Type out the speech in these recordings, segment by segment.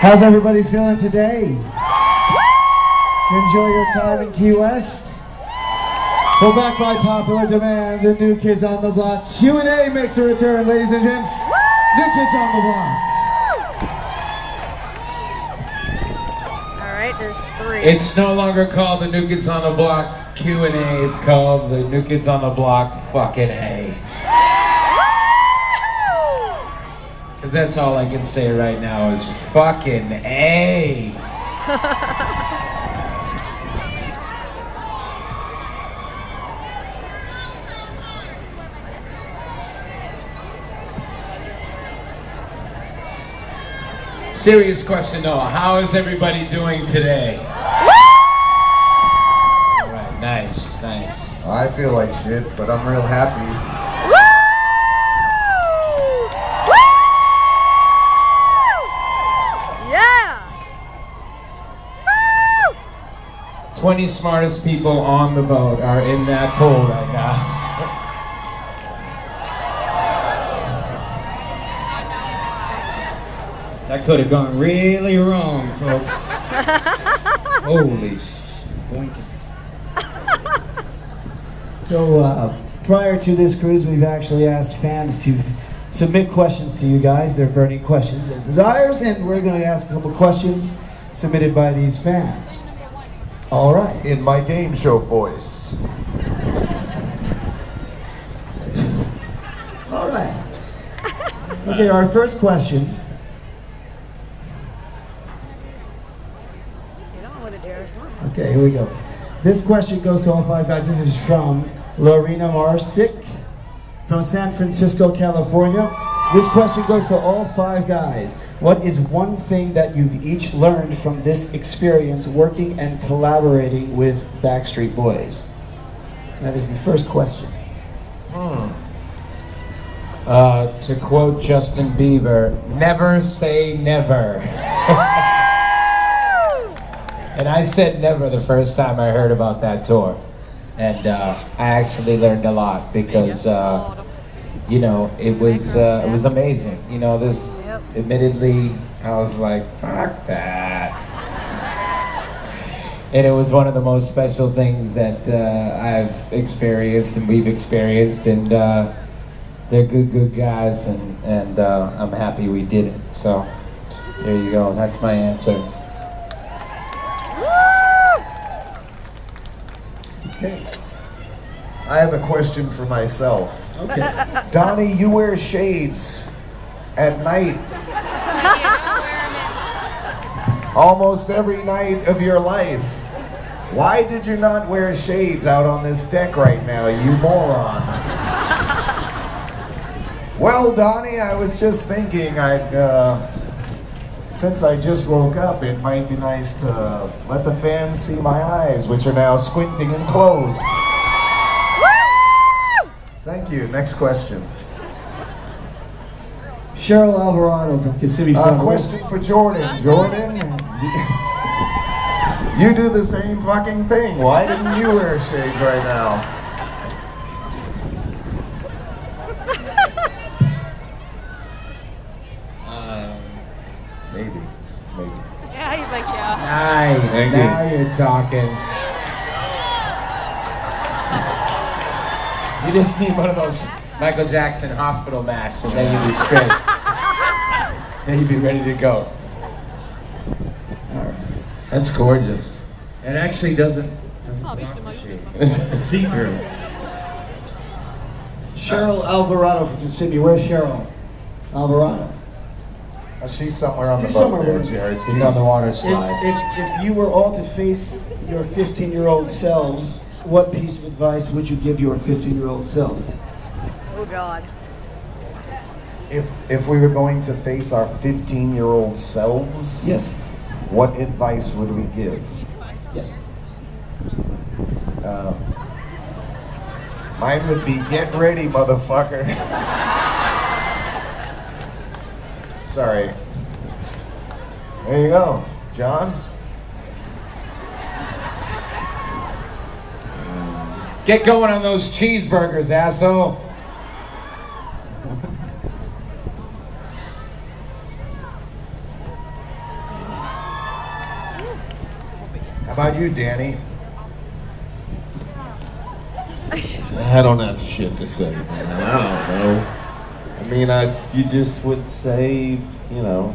How's everybody feeling today? Did you enjoy your time in Key West? Well, back by popular demand, the New Kids on the Block Q&A makes a return, ladies and gents. New Kids on the Block. All right, there's 3. It's no longer called the New Kids on the Block Q&A. It's called the New Kids on the Block fucking A. Because that's all I can say right now is fucking A. Serious question though, how is everybody doing today? All right, nice, nice. I feel like shit, but I'm real happy. Yeah! 20 smartest people on the boat are in that pool right now. That could have gone really wrong, folks. Holy boinkins. So prior to this cruise, we've actually asked fans to submit questions to you guys, their burning questions and desires, and we're going to ask a couple questions submitted by these fans. All right. In my game show voice. All right. Okay, our first question. Okay, here we go. This question goes to all 5 guys. This is from Lorena Marsick from San Francisco, California. This question goes to all 5 guys. What is one thing that you've each learned from this experience working and collaborating with Backstreet Boys? That is the first question. To quote Justin Bieber, never say never. And I said never the first time I heard about that tour. And I actually learned a lot because, you know, it was amazing. You know, this, admittedly, I was like, fuck that. And it was one of the most special things that I've experienced and we've experienced. And they're good guys, and I'm happy we did it. So there you go, that's my answer. Okay. I have a question for myself. Okay. Donnie, you wear shades at night. Almost every night of your life. Why did you not wear shades out on this deck right now, you moron? Well, Donnie, I was just thinking since I just woke up, it might be nice to let the fans see my eyes, which are now squinting and closed. Woo! Thank you. Next question. Cheryl Alvarado from Kissimmee, Florida. Question for Jordan. Jordan, you do the same fucking thing. Why didn't you wear shades right now? Maybe. Yeah, he's like, yeah. Nice, now you're talking. You just need one of those Michael Jackson hospital masks and then you'll be straight. Then you'll be ready to go. All right. That's gorgeous. It actually doesn't block the shade. It's see-through. Cheryl Alvarado from Kissimmee. Where's Cheryl Alvarado? She's somewhere on She's the boat somewhere there, with- Jared. He's on the water slide. If you were all to face your 15-year-old selves, what piece of advice would you give your 15-year-old self? Oh, God. If we were going to face our 15-year-old selves, Yes. what advice would we give? Yes. Mine would be, get ready, motherfucker. Sorry. There you go. John? Get going on those cheeseburgers, asshole. about you, Danny? I don't have shit to say, man. I don't know. I mean, you just would say, you know,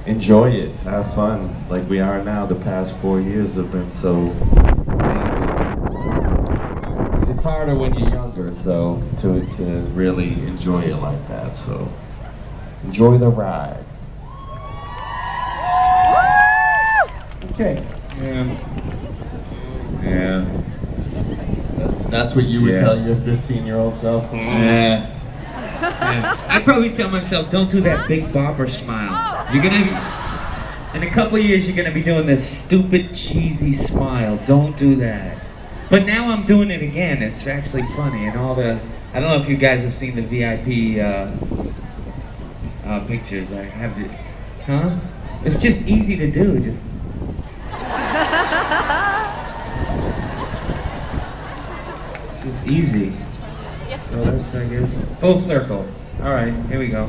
enjoy it, have fun, like we are now. The past 4 years have been so amazing. It's harder when you're younger, so to really enjoy it like that. So enjoy the ride. Okay. Yeah. That's what you would tell your 15-year-old self? Yeah. I'd probably tell myself, don't do that big bopper smile. You're gonna, in a couple of years, you're gonna be doing this stupid, cheesy smile. Don't do that. But now I'm doing it again. It's actually funny. And all the, I don't know if you guys have seen the VIP pictures. I have it. Huh? It's just easy to do. Just. It's just easy. So that's, I guess, full circle. All right, here we go.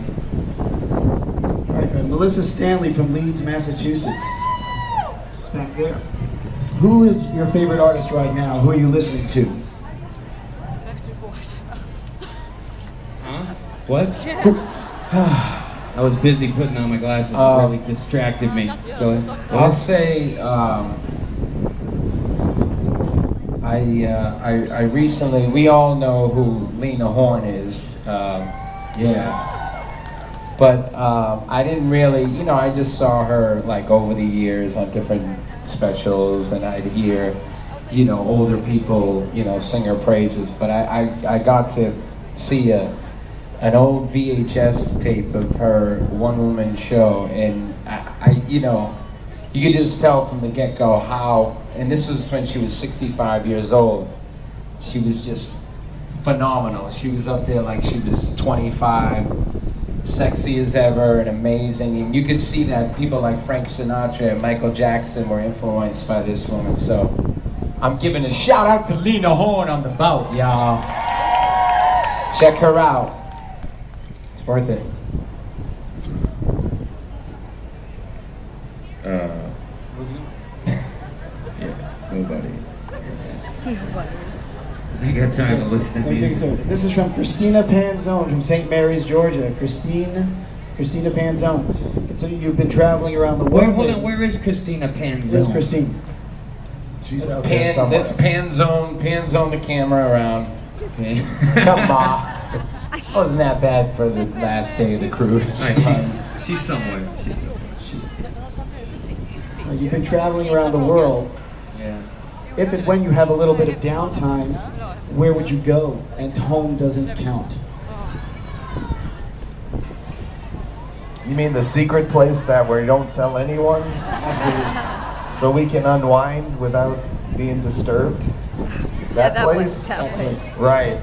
All right, friend. Melissa Stanley from Leeds, Massachusetts. She's back there. Who is your favorite artist right now? Who are you listening to? Huh? What? I was busy putting on my glasses. It really distracted me. Go ahead. I'll say I recently, we all know who Lena Horne is. Yeah. But I didn't really, you know, I just saw her like over the years on different specials, and I'd hear, you know, older people, you know, sing her praises. But I got to see an old VHS tape of her one-woman show, and I, you know, you could just tell from the get-go how, and this was when she was 65 years old, she was just phenomenal. She was up there like she was 25, sexy as ever and amazing. And you could see that people like Frank Sinatra and Michael Jackson were influenced by this woman. So I'm giving a shout out to Lena Horne on the boat, y'all. Check her out. It's worth it. Yeah, nobody. I ain't got time to listen to music. This is from Christina Panzone from St. Mary's, Georgia. Christina Panzone. So you've been traveling around the world. Hold on, where is Christina Panzone? There's Christine. She's out there somewhere. Let's panzone the camera around. Okay. Come on. Wasn't that bad for the last day of the cruise. She's somewhere. You've been traveling around the world. Yeah. If and when you have a little bit of downtime, where would you go? And home doesn't count. You mean the secret place that where you don't tell anyone? Absolutely. So we can unwind without being disturbed? That place? That place. Right.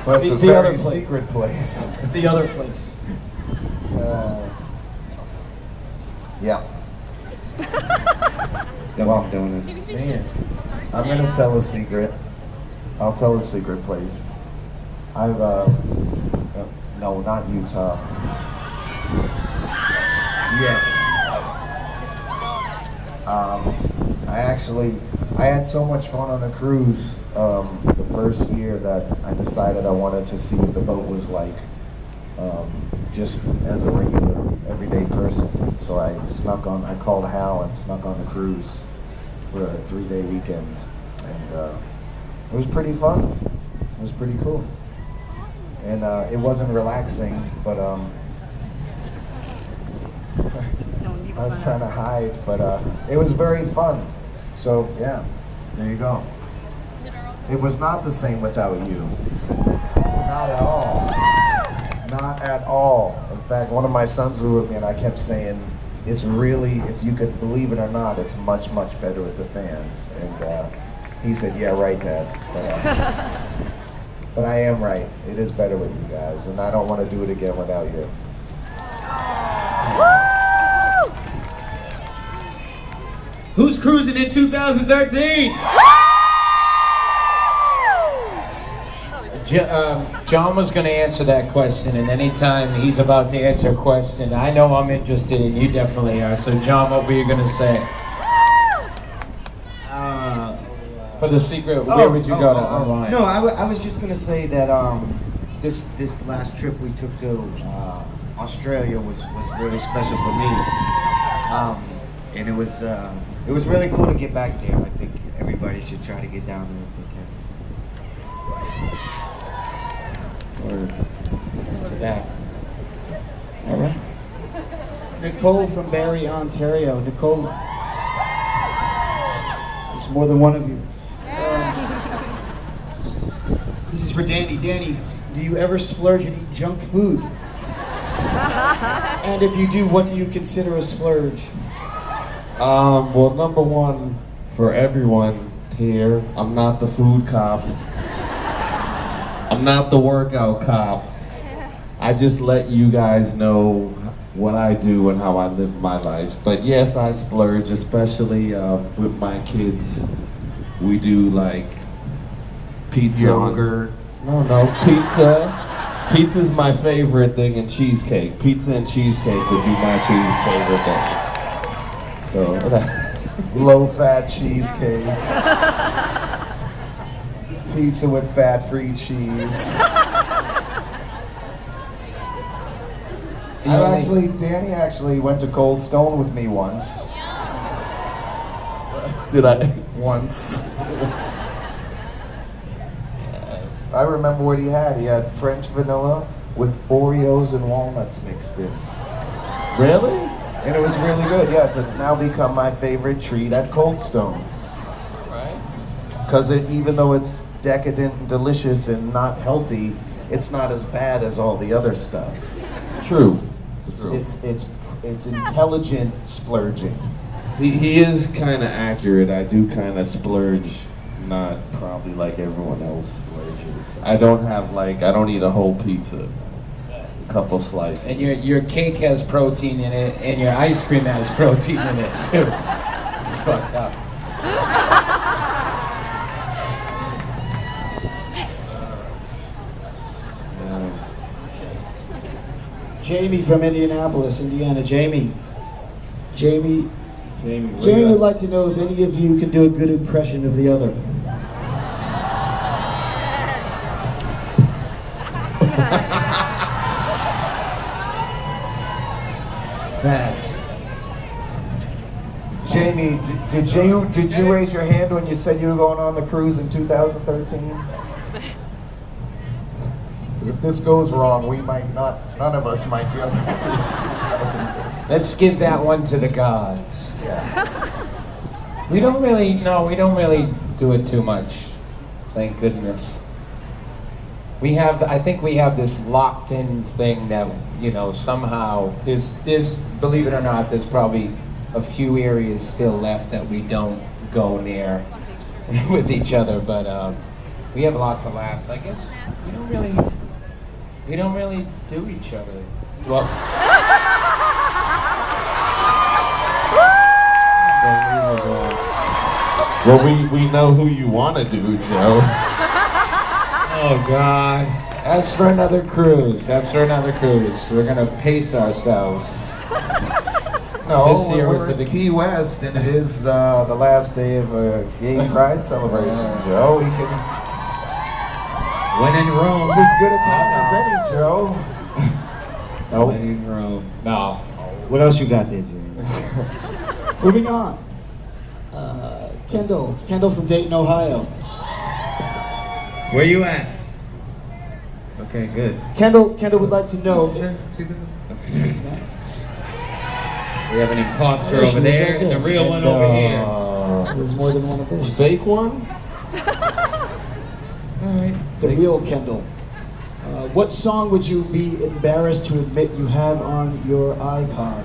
Well, it's a The other very place. secret place. The other place. Yeah. Dunkin' Donuts. Man, I'm gonna tell a secret. I'll tell a secret place. I've no, not Utah. Yet. I had so much fun on a cruise the first year that I decided I wanted to see what the boat was like, just as a regular, everyday person. So I called Hal and snuck on the cruise for a 3-day weekend, and it was pretty fun. It was pretty cool, and it wasn't relaxing, but I was trying to hide, but it was very fun. So yeah, there you go. It was not the same without you. Not at all. Not at all. In fact, one of my sons was with me, and I kept saying, it's really, if you could believe it or not, it's much, much better with the fans. And he said, yeah, right, Dad. But I am right. It is better with you guys, and I don't want to do it again without you. Who's cruising in 2013? John was going to answer that question, and anytime he's about to answer a question, I know I'm interested, and you definitely are. So, John, what were you going to say? for the secret, where would you go to unwind? No, I was just gonna say that this last trip we took to Australia was really special for me, and it was really cool to get back there. I think everybody should try to get down there if they can. To that. All right. Nicole from Barrie, Ontario. Nicole, there's more than one of you. This is for Danny. Danny, do you ever splurge and eat junk food? And if you do, what do you consider a splurge? Well, number one, for everyone here, I'm not the food cop. I'm not the workout cop. I just let you guys know what I do and how I live my life. But yes, I splurge, especially with my kids. We do like pizza. Yogurt. No, pizza. Pizza's my favorite thing, and cheesecake. Pizza and cheesecake would be my two favorite things. So, Low-fat cheesecake. Pizza with fat-free cheese. Danny actually went to Cold Stone with me once. did I? Once. I remember what he had. He had French vanilla with Oreos and walnuts mixed in. Really? And it was really good, yes. It's now become my favorite treat at Cold Stone. Right. Because even though it's decadent and delicious and not healthy, it's not as bad as all the other stuff. True. It's intelligent splurging. He is kind of accurate. I do kind of splurge, not probably like everyone else splurges. I don't eat a whole pizza. A couple slices. And your cake has protein in it, and your ice cream has protein in it too. It's fucked up. Jamie from Indianapolis, Indiana. Jamie would like to know if any of you can do a good impression of the other. Pass. Jamie, did you raise your hand when you said you were going on the cruise in 2013? If this goes wrong, none of us might be on the cruise in 2013. Let's give that one to the gods. Yeah. We don't really do it too much. Thank goodness. I think we have this locked in thing that, somehow, there's, believe it or not, there's probably a few areas still left that we don't go near with each other, but we have lots of laughs. I guess we don't really do each other. Well, Well, we know who you want to do, Joe. Oh, God. That's for another cruise. We're gonna pace ourselves. No, This year was we're the in big- Key West, and it is the last day of a gay pride celebration, Joe. We can. When in Rome. It's as good a time as any, Joe. When in Rome. No. What else you got there, James? Moving on. Kendall from Dayton, Ohio. Where you at? Okay, good. Kendall would like to know. She's in We have an imposter Yeah, she over was there right and the there. real one over here. There's more than one of those. Fake one? Alright. The real Kendall. What song would you be embarrassed to admit you have on your iPod?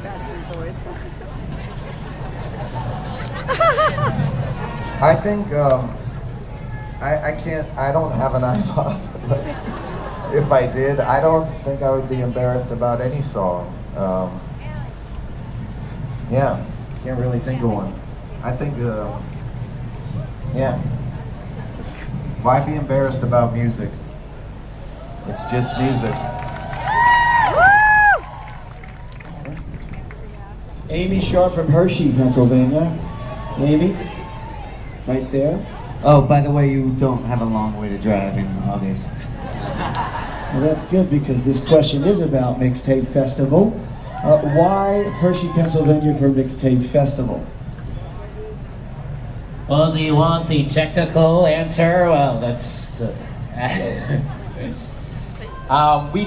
Backstreet Boys. I think I don't have an iPod. But if I did, I don't think I would be embarrassed about any song. Yeah, can't really think of one. I think, yeah. Why be embarrassed about music? It's just music. Amy Sharp from Hershey, Pennsylvania. Amy? Right there. Oh, by the way, you don't have a long way to drive in August. Well, that's good because this question is about Mixtape Festival. Why Hershey, Pennsylvania for Mixtape Festival? Well, do you want the technical answer? Well, that's... we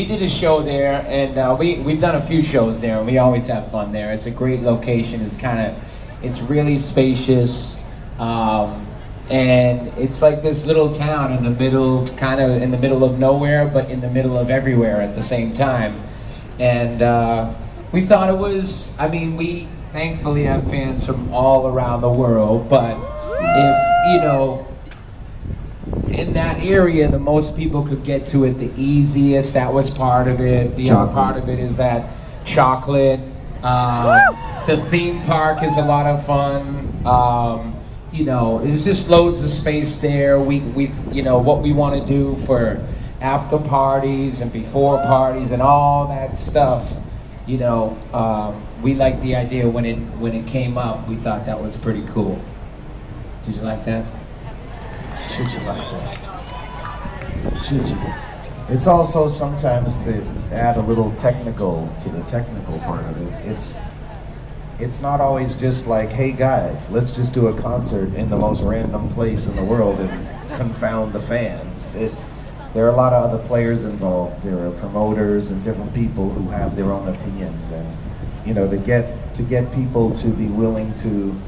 did a show there, and we've done a few shows there, and we always have fun there. It's a great location. It's really spacious, and it's like this little town in the middle, kind of in the middle of nowhere, but in the middle of everywhere at the same time. And we thought it was. I mean, we thankfully have fans from all around the world, but if you know. In that area, the most people could get to it the easiest. That was part of it. The other part of it is that chocolate. The theme park is a lot of fun. You know, there's just loads of space there. We you know, what we want to do for after parties and before parties and all that stuff. You know, we liked the idea when it came up. We thought that was pretty cool. Did you like that? Should you like that? Should you? It's also sometimes to add a little technical to the technical part of it. It's not always just like, hey guys, let's just do a concert in the most random place in the world and confound the fans. There are a lot of other players involved. There are promoters and different people who have their own opinions, and you know, to get people to be willing to,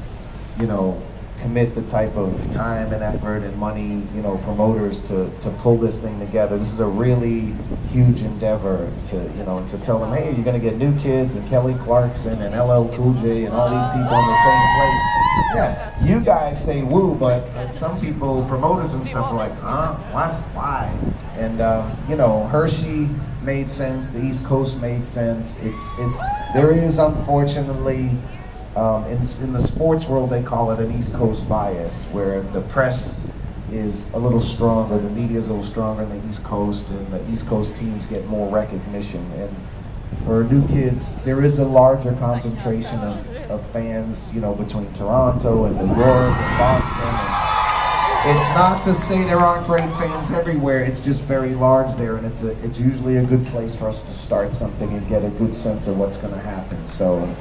you know, commit the type of time and effort and money, you know, promoters to pull this thing together. This is a really huge endeavor to, you know, to tell them, hey, you're gonna get New Kids and Kelly Clarkson and LL Cool J and all these people in the same place. Yeah, you guys say woo, but some people, promoters and stuff are like, huh, what, why? And you know, Hershey made sense, the East Coast made sense. There is unfortunately, in the sports world, they call it an East Coast bias, where the press is a little stronger, the media is a little stronger in the East Coast, and the East Coast teams get more recognition. And for New Kids, there is a larger concentration of fans, you know, between Toronto and New York and Boston. And it's not to say there aren't great fans everywhere, it's just very large there, and it's usually a good place for us to start something and get a good sense of what's going to happen. So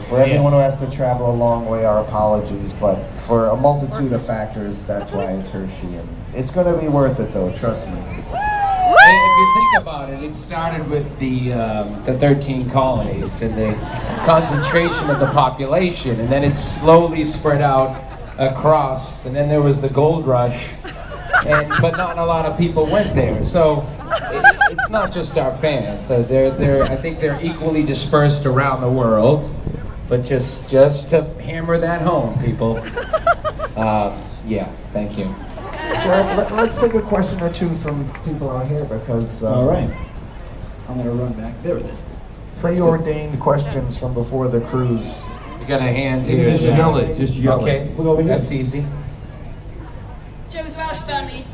for everyone who has to travel a long way, our apologies, but for a multitude of factors, that's why it's Hershey. And it's going to be worth it, though, trust me. And if you think about it, it started with the 13 colonies and the concentration of the population, and then it slowly spread out across, and then there was the gold rush, but not a lot of people went there. So it's not just our fans. So I think they're equally dispersed around the world. But just to hammer that home, people. Yeah, thank you. Jared, let's take a question or two from people out here because. All right. I'm gonna run back there then. Preordained questions from before the cruise. You got a hand here. Just yell it. Just yell it. Okay, We'll go over here. that's easy. Joe's Welsh Bunny.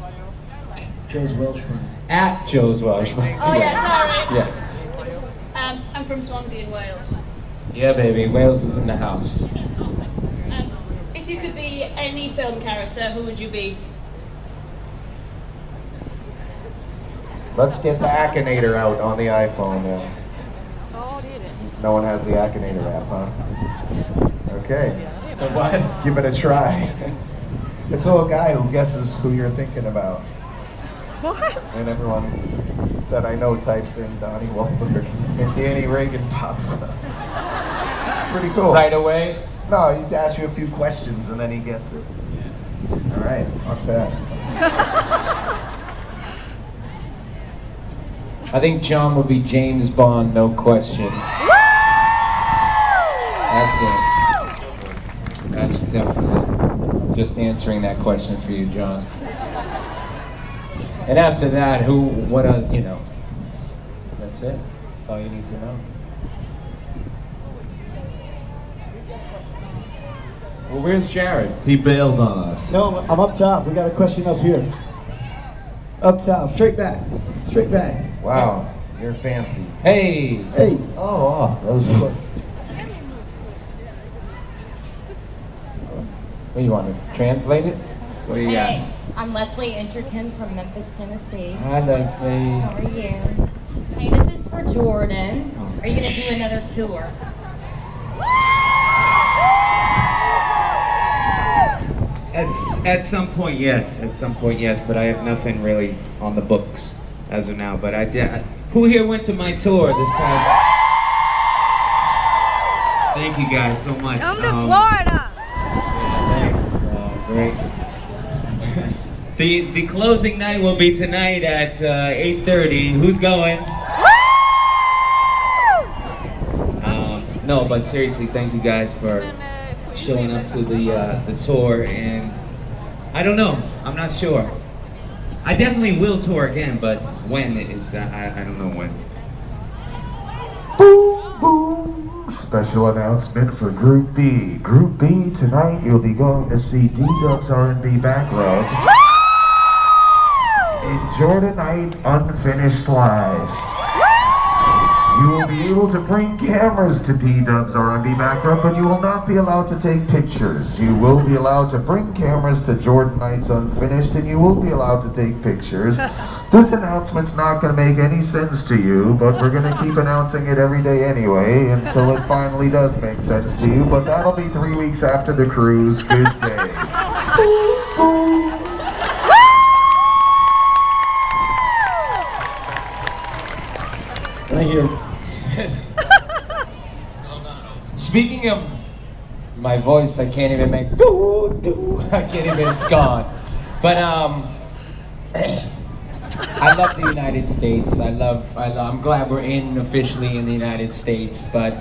Joe's Welsh. At Joe's Welsh. Oh yeah, sorry. Yes. I'm from Swansea in Wales. Yeah, baby. Wales is in the house. If you could be any film character, who would you be? Let's get the Akinator out on the iPhone. No one has the Akinator app, huh? Okay. The what? Give it a try. It's a little guy who guesses who you're thinking about. What? And everyone that I know types in Donnie Wahlberg, and Danny Reagan pops up. It's pretty cool. Right away? No, he's asked you a few questions and then he gets it. All right, fuck that. I think John would be James Bond, no question. That's it. That's definitely. I'm just answering that question for you, John. And after that, you know, that's it. That's all you need to know. Well, where's Jared? He bailed on us. No, I'm up top. We got a question up here. Up top, straight back. Straight back. Wow, you're fancy. Hey! Hey. Oh, wow, that was quick. What, you want to translate it? What do you got? Hey, I'm Leslie Incherkin from Memphis, Tennessee. Hi, Leslie. How are you? Hey, this is for Jordan. Are you gonna do another tour? At some point, yes. At some point, yes. But I have nothing really on the books as of now. But I did. Who here went to my tour this past? Thank you guys so much. Come to Florida. Yeah, thanks. Great. The closing night will be tonight at 8:30. Who's going? No, but seriously, thank you guys for showing up to the tour, and I don't know, I'm not sure. I definitely will tour again, but when is I don't know when. Boom, boom. Special announcement for Group B. Group B, tonight you'll be going to see D-Dub's R&B Back Rub in Jordanite Unfinished Live. You will be able to bring cameras to D-Dub's R&B Back Rub, but you will not be allowed to take pictures. You will be allowed to bring cameras to Jordanite's Unfinished, and you will be allowed to take pictures. This announcement's not going to make any sense to you, but we're going to keep announcing it every day anyway until it finally does make sense to you. But that'll be 3 weeks after the cruise. Good day. Right here. Speaking of my voice, I can't even make doo doo. I can't even. It's gone. But I love the United States. I'm glad we're officially in the United States. But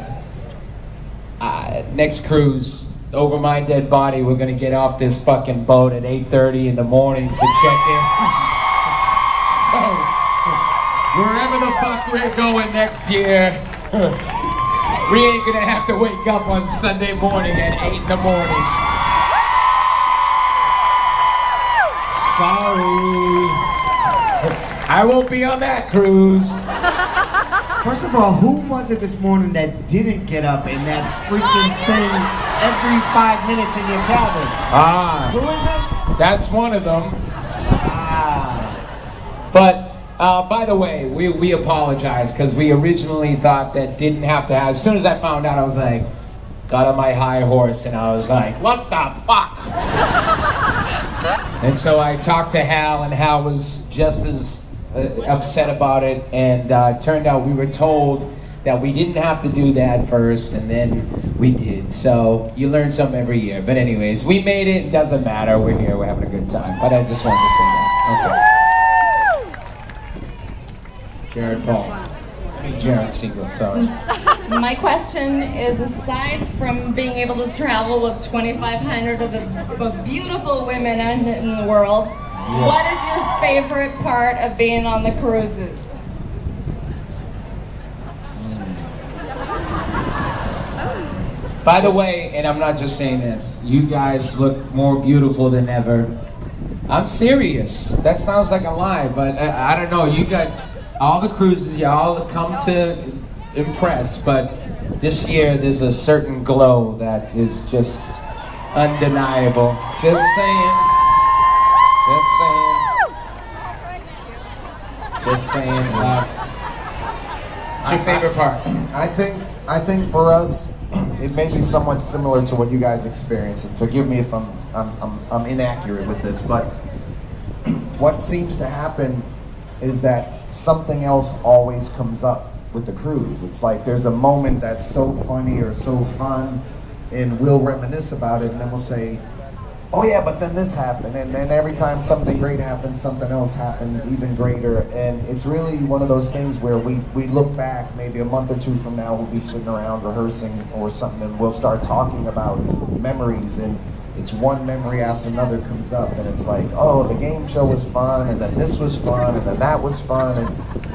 next cruise, over my dead body, we're gonna get off this fucking boat at 8:30 in the morning to check in. So, wherever the fuck we're going next year, we ain't gonna have to wake up on Sunday morning at 8 in the morning. Sorry. I won't be on that cruise. First of all, who was it this morning that didn't get up in that freaking thing every 5 minutes in your cabin? Who is it? That's one of them. But by the way, we apologize because we originally thought that didn't have to have. As soon as I found out, I was like, got on my high horse and I was like, what the fuck? And so I talked to Hal, and Hal was just as upset about it, and it turned out we were told that we didn't have to do that first, and then we did. So you learn something every year. But anyways, we made it. It doesn't matter. We're here. We're having a good time. But I just wanted to say that. Okay. Jared Paul. Jared Siegel, sorry. My question is, aside from being able to travel with 2,500 of the most beautiful women in the world, what is your favorite part of being on the cruises? By the way, and I'm not just saying this, you guys look more beautiful than ever. I'm serious. That sounds like a lie, but I don't know. You got all the cruises, y'all come to impress, but this year there's a certain glow that is just undeniable. Just saying. Just saying. Just saying. What's your favorite part? I think for us, it may be somewhat similar to what you guys experience, and forgive me if I'm inaccurate with this, but what seems to happen is that something else always comes up with the cruise. It's like there's a moment that's so funny or so fun, and we'll reminisce about it, and then we'll say, oh yeah, but then this happened, and then every time something great happens, something else happens even greater, and it's really one of those things where we look back, maybe a month or two from now, we'll be sitting around rehearsing or something, and we'll start talking about memories, and it's one memory after another comes up, and it's like, oh, the game show was fun, and then this was fun, and then that was fun, and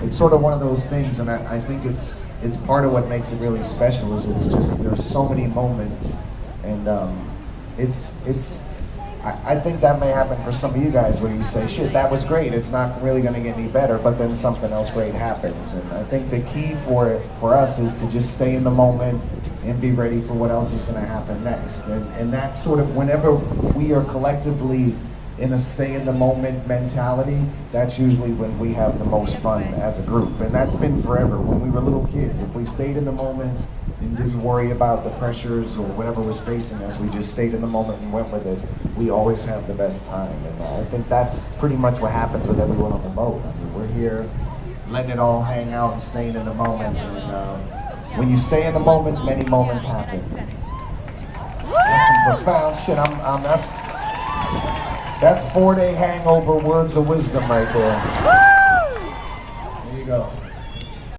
it's sort of one of those things, and I think it's part of what makes it really special, is it's just, there's so many moments, and I think that may happen for some of you guys where you say, shit, that was great, it's not really gonna get any better, but then something else great happens. And I think the key for us is to just stay in the moment and be ready for what else is going to happen next. And that's sort of whenever we are collectively in a stay in the moment mentality, that's usually when we have the most fun as a group. And that's been forever. When we were little kids, if we stayed in the moment and didn't worry about the pressures or whatever was facing us, we just stayed in the moment and went with it, we always have the best time. And I think that's pretty much what happens with everyone on the boat. I mean, we're here letting it all hang out and staying in the moment. And when you stay in the moment, many moments happen. That's some profound shit. That's 4-day hangover words of wisdom right there. There you go.